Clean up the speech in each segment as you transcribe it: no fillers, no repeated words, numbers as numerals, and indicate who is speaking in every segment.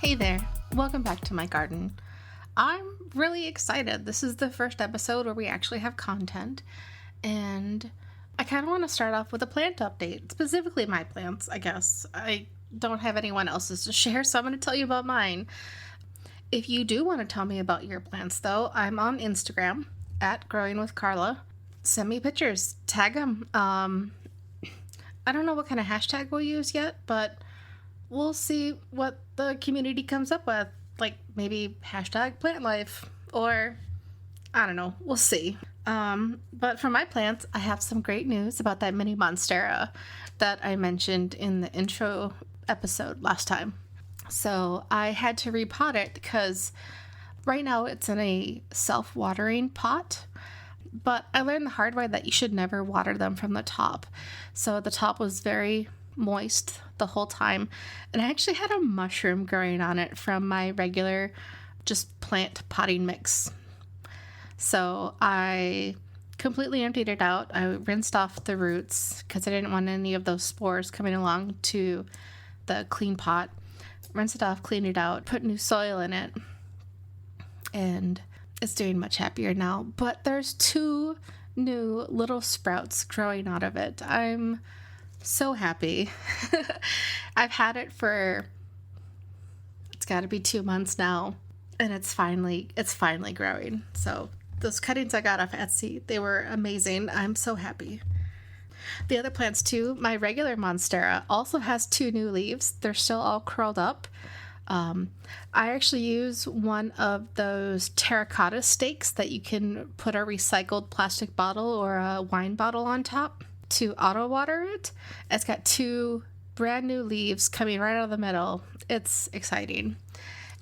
Speaker 1: Hey there, welcome back to my garden. I'm really excited. This is the first episode where we actually have content, and I kind of want to start off with a plant update, specifically my plants, I guess. I don't have anyone else's to share, so I'm going to tell you about mine. If you do want to tell me about your plants, though, I'm on Instagram at Growing with Carla. Send me pictures, tag them. I don't know what kind of hashtag we'll use yet, but we'll see what the community comes up with. Like maybe hashtag plant life, or I don't know, we'll see. But for my plants, I have some great news about that mini monstera that I mentioned in the intro episode last time. So I had to repot it because right now it's in a self-watering pot. But I learned the hard way that you should never water them from the top. So the top was very moist the whole time. And I actually had a mushroom growing on it from my regular just plant potting mix. So I completely emptied it out. I rinsed off the roots because I didn't want any of those spores coming along to the clean pot. Rinse it off, clean it out, put new soil in it. And it's doing much happier now. But there's 2 new little sprouts growing out of it. I'm so happy. I've had it for, it's got to be 2 months now, and it's finally growing. So those cuttings I got off Etsy, they were amazing. I'm so happy. The other plants too, my regular monstera also has 2 new leaves. They're still all curled up. I actually use one of those terracotta stakes that you can put a recycled plastic bottle or a wine bottle on top to auto water it. It's got 2 brand new leaves coming right out of the middle. It's exciting.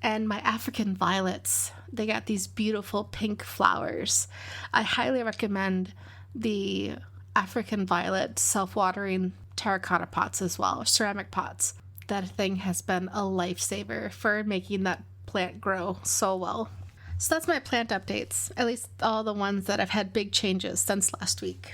Speaker 1: And my African violets, they got these beautiful pink flowers. I highly recommend the African violet self-watering terracotta pots as well, ceramic pots. That thing has been a lifesaver for making that plant grow so well. So that's my plant updates, at least all the ones that have had big changes since last week.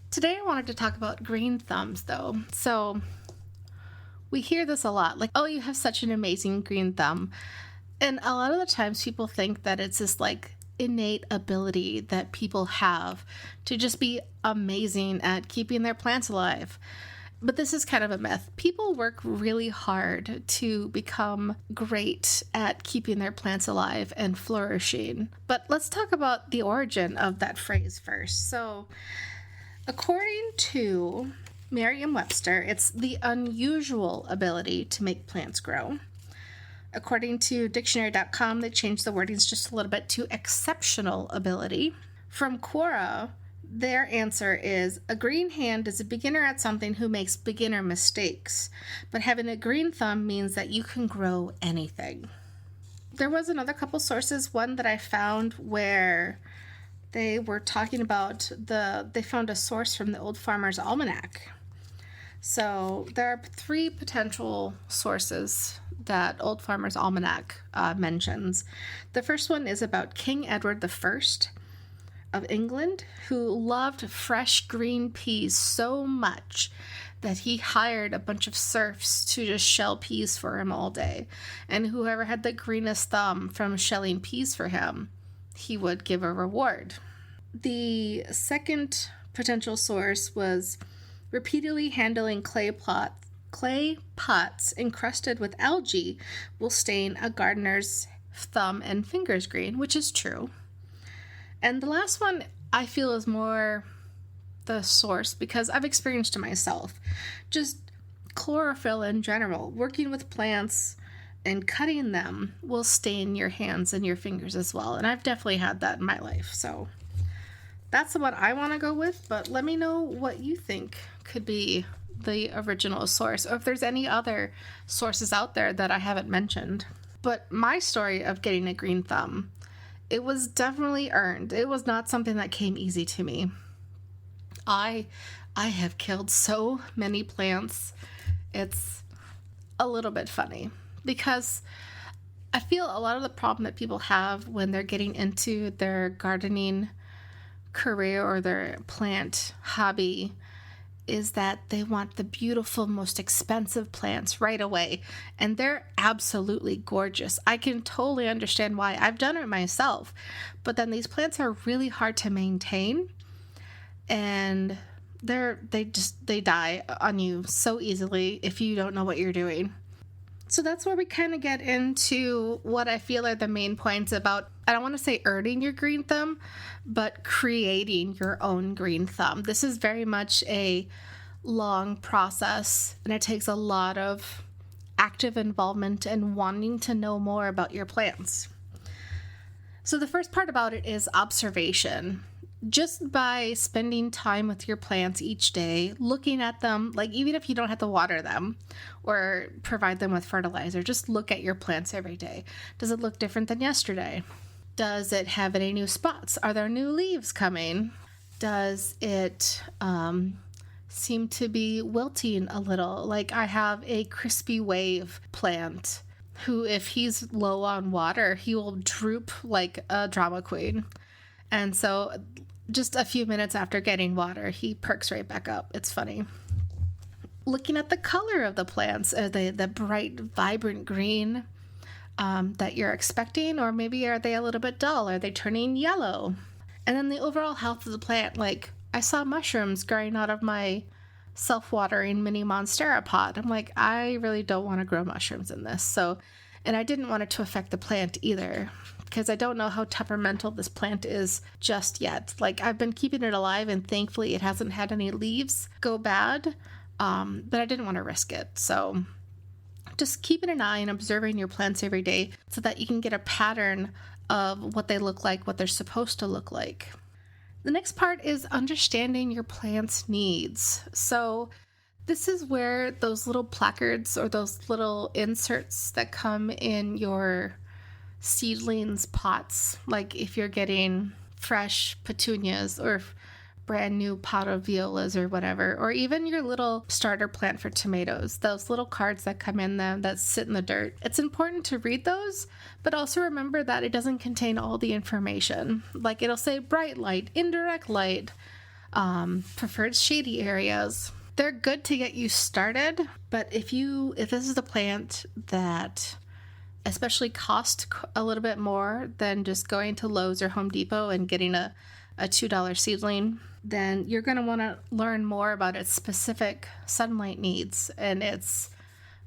Speaker 1: Today I wanted to talk about green thumbs though. So we hear this a lot, like, oh, you have such an amazing green thumb. And a lot of the times people think that it's this like innate ability that people have to just be amazing at keeping their plants alive. But this is kind of a myth. People work really hard to become great at keeping their plants alive and flourishing. But let's talk about the origin of that phrase first. So, according to Merriam-Webster, it's the unusual ability to make plants grow. According to dictionary.com, they changed the wordings just a little bit to exceptional ability. From Quora, their answer is, a green hand is a beginner at something who makes beginner mistakes, but having a green thumb means that you can grow anything. There was another couple sources, one that I found where they were talking about they found a source from the Old Farmer's Almanac. So there are 3 potential sources that Old Farmer's Almanac mentions. The first one is about King Edward I of England, who loved fresh green peas so much that he hired a bunch of serfs to just shell peas for him all day. And whoever had the greenest thumb from shelling peas for him, he would give a reward. The second potential source was repeatedly handling clay pots encrusted with algae will stain a gardener's thumb and fingers green, which is true. And the last one I feel is more the source because I've experienced it myself. Just chlorophyll in general, working with plants and cutting them will stain your hands and your fingers as well. And I've definitely had that in my life. So that's the one I want to go with, but let me know what you think could be the original source, or if there's any other sources out there that I haven't mentioned. But my story of getting a green thumb, it was definitely earned. It was not something that came easy to me. I have killed so many plants. It's a little bit funny because I feel a lot of the problem that people have when they're getting into their gardening career or their plant hobby is that they want the beautiful, most expensive plants right away. And they're absolutely gorgeous. I can totally understand why. I've done it myself. But then these plants are really hard to maintain. And they die on you so easily if you don't know what you're doing. So that's where we kind of get into what I feel are the main points about, I don't want to say earning your green thumb, but creating your own green thumb. This is very much a long process, and it takes a lot of active involvement and wanting to know more about your plants. So the first part about it is observation. Just by spending time with your plants each day, looking at them, like even if you don't have to water them or provide them with fertilizer, just look at your plants every day. Does it look different than yesterday? Does it have any new spots? Are there new leaves coming? Does it seem to be wilting a little? Like I have a crispy wave plant who, if he's low on water, he will droop like a drama queen. And so just a few minutes after getting water, he perks right back up. It's funny. Looking at the color of the plants, are they the bright, vibrant green that you're expecting? Or maybe are they a little bit dull? Are they turning yellow? And then the overall health of the plant. Like I saw mushrooms growing out of my self-watering mini monstera pot. I'm like, I really don't want to grow mushrooms in this. So, and I didn't want it to affect the plant either, because I don't know how temperamental this plant is just yet. Like I've been keeping it alive, and thankfully it hasn't had any leaves go bad, but I didn't want to risk it. So just keeping an eye and observing your plants every day so that you can get a pattern of what they look like, what they're supposed to look like. The next part is understanding your plant's needs. So this is where those little placards or those little inserts that come in your seedlings pots, like if you're getting fresh petunias or brand new pot of violas or whatever, or even your little starter plant for tomatoes, those little cards that come in them that sit in the dirt. It's important to read those, but also remember that it doesn't contain all the information. Like it'll say bright light, indirect light, preferred shady areas. They're good to get you started, but if this is a plant that especially cost a little bit more than just going to Lowe's or Home Depot and getting a $2 seedling, then you're going to want to learn more about its specific sunlight needs and its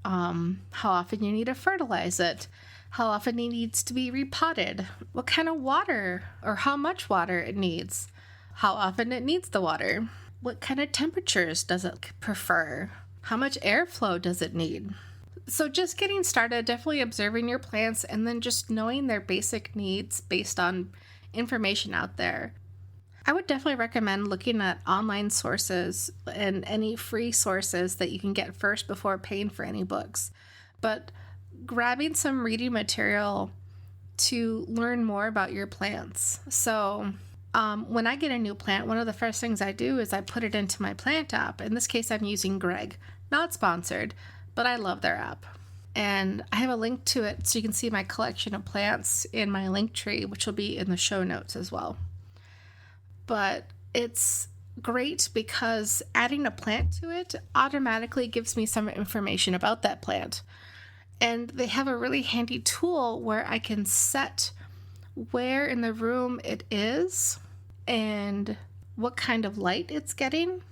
Speaker 1: how often you need to fertilize it, how often it needs to be repotted, what kind of water or how much water it needs, how often it needs the water, what kind of temperatures does it prefer, how much airflow does it need. So just getting started, definitely observing your plants and then just knowing their basic needs based on information out there. I would definitely recommend looking at online sources and any free sources that you can get first before paying for any books. But grabbing some reading material to learn more about your plants. So when I get a new plant, one of the first things I do is I put it into my plant app. In this case, I'm using Greg, not sponsored, but I love their app. And I have a link to it so you can see my collection of plants in my link tree, which will be in the show notes as well. But it's great because adding a plant to it automatically gives me some information about that plant. And they have a really handy tool where I can set where in the room it is and what kind of light it's getting.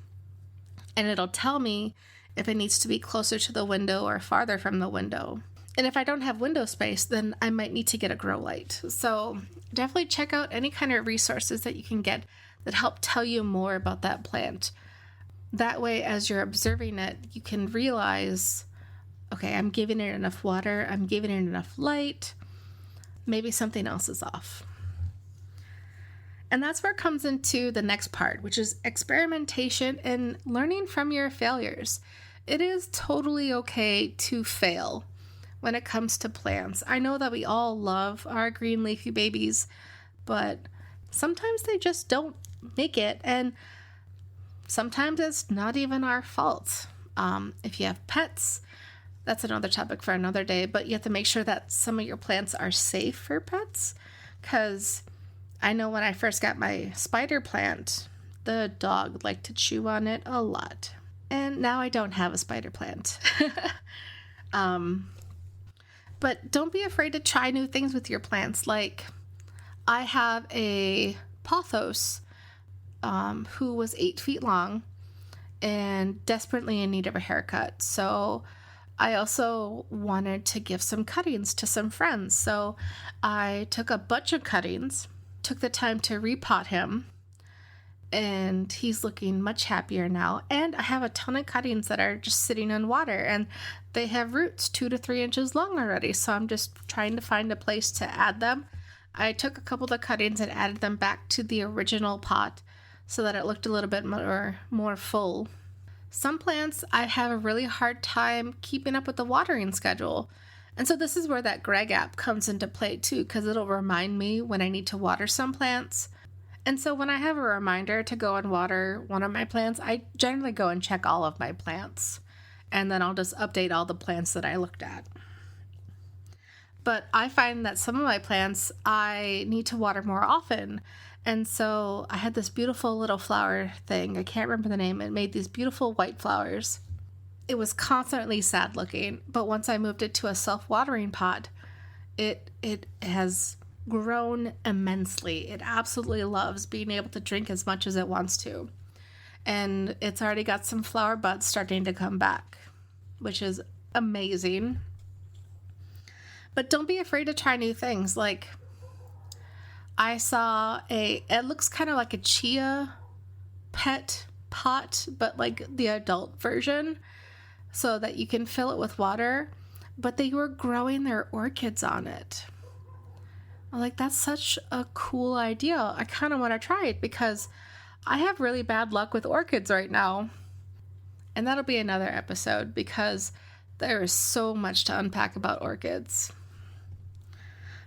Speaker 1: And it'll tell me if it needs to be closer to the window or farther from the window. And if I don't have window space, then I might need to get a grow light. So definitely check out any kind of resources that you can get that help tell you more about that plant. That way, as you're observing it, you can realize, okay, I'm giving it enough water, I'm giving it enough light, maybe something else is off. And that's where it comes into the next part, which is experimentation and learning from your failures. It is totally okay to fail when it comes to plants. I know that we all love our green leafy babies, but sometimes they just don't make it, and sometimes it's not even our fault. If you have pets, that's another topic for another day, but you have to make sure that some of your plants are safe for pets, because I know when I first got my spider plant, The dog liked to chew on it a lot. And now I don't have a spider plant. But don't be afraid to try new things with your plants. Like, I have a pothos who was 8 feet long and desperately in need of a haircut. So I also wanted to give some cuttings to some friends. So I took a bunch of cuttings, took the time to repot him, and he's looking much happier now. And I have a ton of cuttings that are just sitting in water, and they have roots 2 to 3 inches long already. So I'm just trying to find a place to add them. I took a couple of the cuttings and added them back to the original pot so that it looked a little bit more full. Some plants, I have a really hard time keeping up with the watering schedule. And so this is where that Greg app comes into play too, because it'll remind me when I need to water some plants. And so when I have a reminder to go and water one of my plants, I generally go and check all of my plants. And then I'll just update all the plants that I looked at. But I find that some of my plants I need to water more often. And so I had this beautiful little flower thing. I can't remember the name. It made these beautiful white flowers. It was constantly sad looking. But once I moved it to a self-watering pot, it has grown immensely. It absolutely loves being able to drink as much as it wants to. And it's already got some flower buds starting to come back, which is amazing. But don't be afraid to try new things. Like, I saw it looks kind of like a chia pet pot, but like the adult version, so that you can fill it with water. But they were growing their orchids on it. I'm like, that's such a cool idea. I kind of want to try it because I have really bad luck with orchids right now. And that'll be another episode because there is so much to unpack about orchids.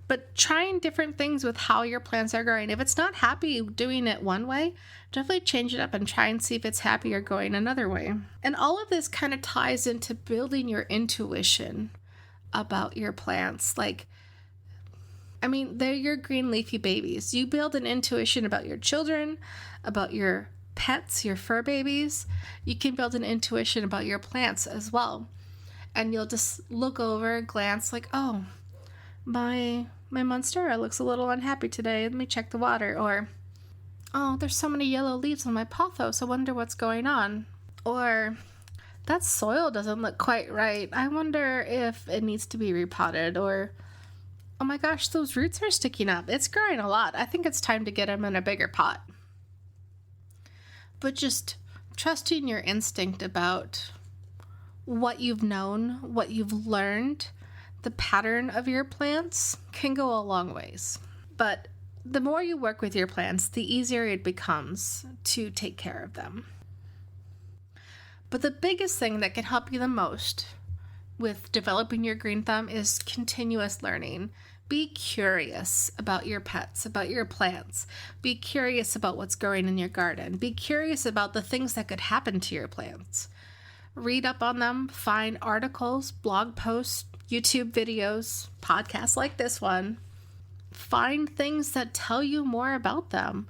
Speaker 1: But trying different things with how your plants are growing. If it's not happy doing it one way, definitely change it up and try and see if it's happier going another way. And all of this kind of ties into building your intuition about your plants. Like, I mean, they're your green leafy babies. You build an intuition about your children, about your pets, your fur babies. You can build an intuition about your plants as well. And you'll just look over, glance like, oh, my monstera looks a little unhappy today. Let me check the water. Or, oh, there's so many yellow leaves on my pothos. I wonder what's going on. Or, that soil doesn't look quite right. I wonder if it needs to be repotted. Or, oh my gosh, those roots are sticking up. It's growing a lot. I think it's time to get them in a bigger pot. But just trusting your instinct about what you've known, what you've learned, the pattern of your plants can go a long ways. But the more you work with your plants, the easier it becomes to take care of them. But the biggest thing that can help you the most with developing your green thumb is continuous learning. Be curious about your pets, about your plants. Be curious about what's growing in your garden. Be curious about the things that could happen to your plants. Read up on them, find articles, blog posts, YouTube videos, podcasts like this one. Find things that tell you more about them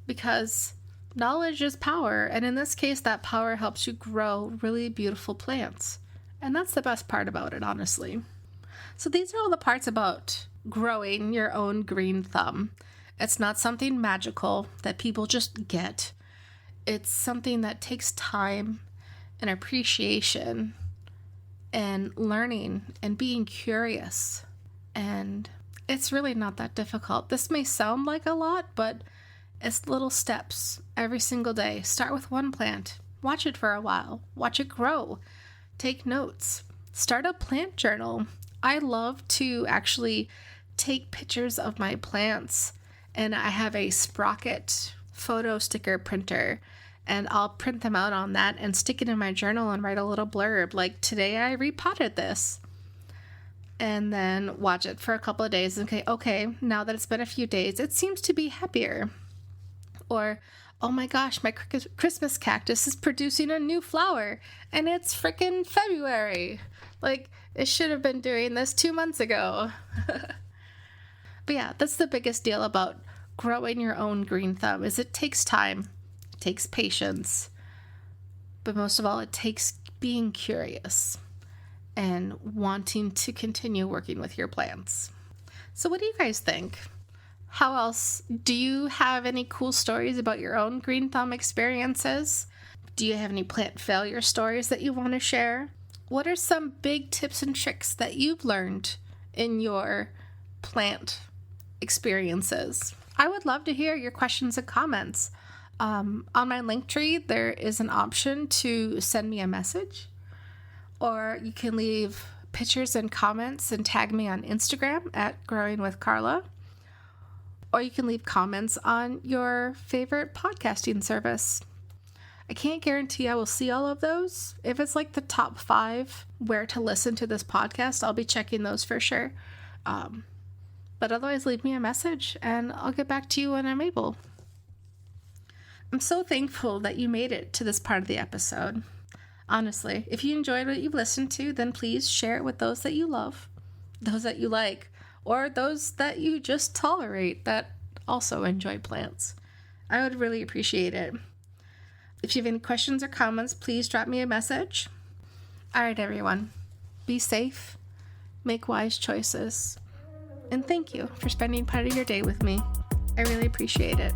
Speaker 1: because knowledge is power. And in this case, that power helps you grow really beautiful plants. And that's the best part about it, honestly. So these are all the parts about growing your own green thumb. It's not something magical that people just get. It's something that takes time and appreciation and learning and being curious. And it's really not that difficult. This may sound like a lot, but it's little steps every single day. Start with one plant. Watch it for a while. Watch it grow. Take notes. Start a plant journal. I love to actually take pictures of my plants, and I have a Sprocket photo sticker printer. And I'll print them out on that and stick it in my journal and write a little blurb like, today I repotted this. And then watch it for a couple of days and okay, now that it's been a few days, it seems to be happier. Or, oh my gosh, my Christmas cactus is producing a new flower and it's freaking February. Like, it should have been doing this 2 months ago. But yeah, that's the biggest deal about growing your own green thumb is it takes time. it takes patience, but most of all, it takes being curious and wanting to continue working with your plants. So what do you guys think? How else? Do you have any cool stories about your own green thumb experiences? Do you have any plant failure stories that you want to share? What are some big tips and tricks that you've learned in your plant experiences? I would love to hear your questions and comments. On my Linktree, there is an option to send me a message, or you can leave pictures and comments and tag me on Instagram at Growing with Carla, or you can leave comments on your favorite podcasting service. I can't guarantee I will see all of those. If it's like the top 5 where to listen to this podcast, I'll be checking those for sure. But otherwise, leave me a message and I'll get back to you when I'm able. I'm so thankful that you made it to this part of the episode. Honestly, if you enjoyed what you've listened to, then please share it with those that you love, those that you like, or those that you just tolerate that also enjoy plants. I would really appreciate it. If you have any questions or comments, please drop me a message. All right, everyone. Be safe, make wise choices, and thank you for spending part of your day with me. I really appreciate it.